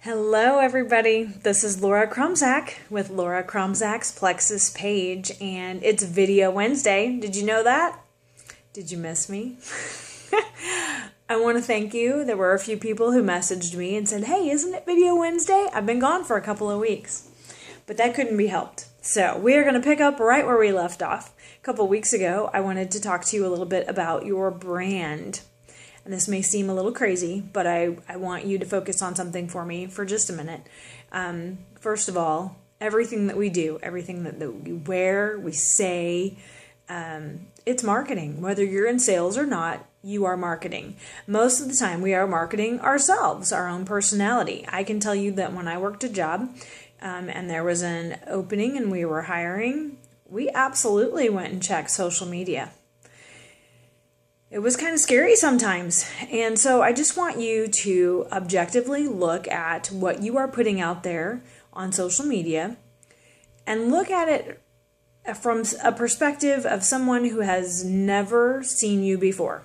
Hello, everybody. This is Laura Krumzak with Laura Krumzak's Plexus page, and it's Video Wednesday. Did you know that? Did you miss me? I want to thank you. There were a few people who messaged me and said, hey, isn't it Video Wednesday? I've been gone for a couple of weeks, but that couldn't be helped. So we are going to pick up right where we left off. A couple of weeks ago, I wanted to talk to you a little bit about your brand. And this may seem a little crazy, but I want you to focus on something for me for just a minute. First of all, everything that we do, everything that we wear, we say, it's marketing. Whether you're in sales or not, you are marketing. Most of the time, we are marketing ourselves, our own personality. I can tell you that when I worked a job and there was an opening and we were hiring, we absolutely went and checked social media. It was kind of scary sometimes. And so I just want you to objectively look at what you are putting out there on social media and look at it from a perspective of someone who has never seen you before.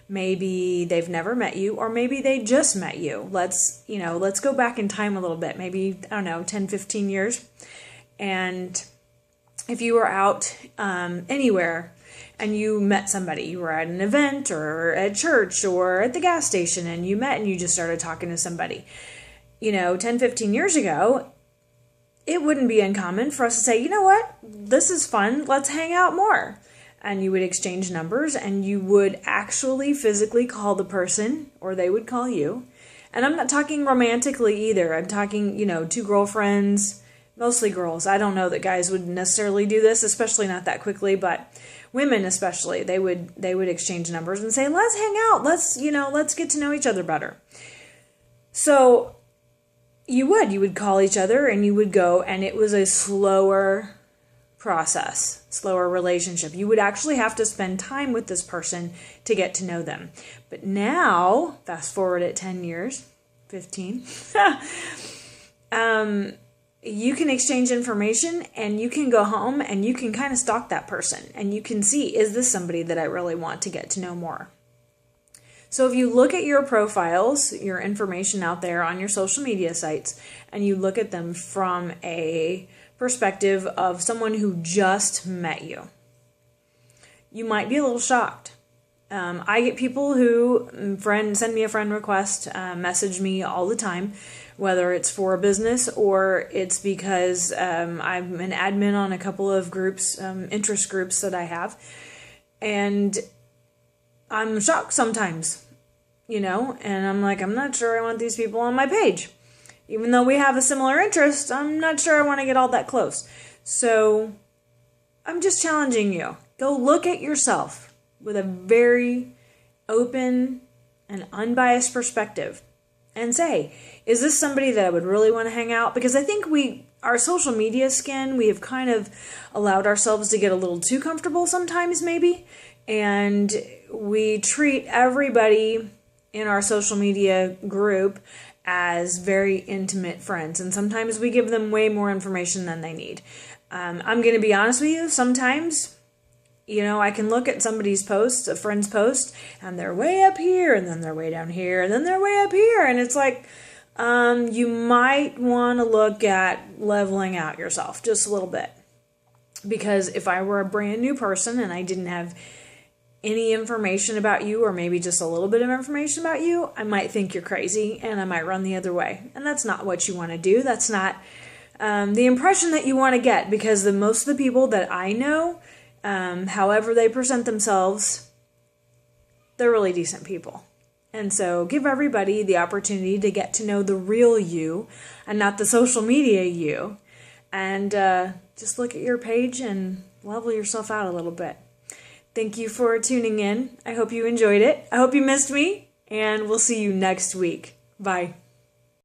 Maybe they've never met you, or maybe they just met you. Let's go back in time a little bit, maybe, 10, 15 years. And if you were out anywhere, and you met somebody, you were at an event or at church or at the gas station and you met and you just started talking to somebody. 10, 15 years ago, it wouldn't be uncommon for us to say, you know what, this is fun, let's hang out more. And you would exchange numbers and you would actually physically call the person or they would call you. And I'm not talking romantically either. I'm talking, two girlfriends, mostly girls. I don't know that guys would necessarily do this, especially not that quickly, but women especially, they would exchange numbers and say, let's hang out, let's get to know each other better. So you would call each other and you would go, and it was a slower process, slower relationship. You would actually have to spend time with this person to get to know them. But now, fast forward at 10 years, 15, you can exchange information and you can go home and you can kind of stalk that person and you can see, is this somebody that I really want to get to know more? So if you look at your profiles, your information out there on your social media sites, and you look at them from a perspective of someone who just met you, you might be a little shocked. I get people who send me a friend request, message me all the time, whether it's for a business or it's because I'm an admin on a couple of groups, interest groups that I have. And I'm shocked sometimes, and I'm like, I'm not sure I want these people on my page. Even though we have a similar interest, I'm not sure I want to get all that close. So I'm just challenging you. Go look at yourself with a very open and unbiased perspective and say, is this somebody that I would really want to hang out? Because I think our social media skin, we have kind of allowed ourselves to get a little too comfortable sometimes maybe. And we treat everybody in our social media group as very intimate friends. And sometimes we give them way more information than they need. I'm going to be honest with you, sometimes I can look at somebody's post, a friend's post, and they're way up here, and then they're way down here, and then they're way up here, and it's like, you might want to look at leveling out yourself just a little bit. Because if I were a brand new person and I didn't have any information about you, or maybe just a little bit of information about you, I might think you're crazy, and I might run the other way. And that's not what you want to do. That's not the impression that you want to get, because most of the people that I know, however they present themselves, they're really decent people. And so give everybody the opportunity to get to know the real you and not the social media you. And just look at your page and level yourself out a little bit. Thank you for tuning in. I hope you enjoyed it. I hope you missed me. And we'll see you next week. Bye.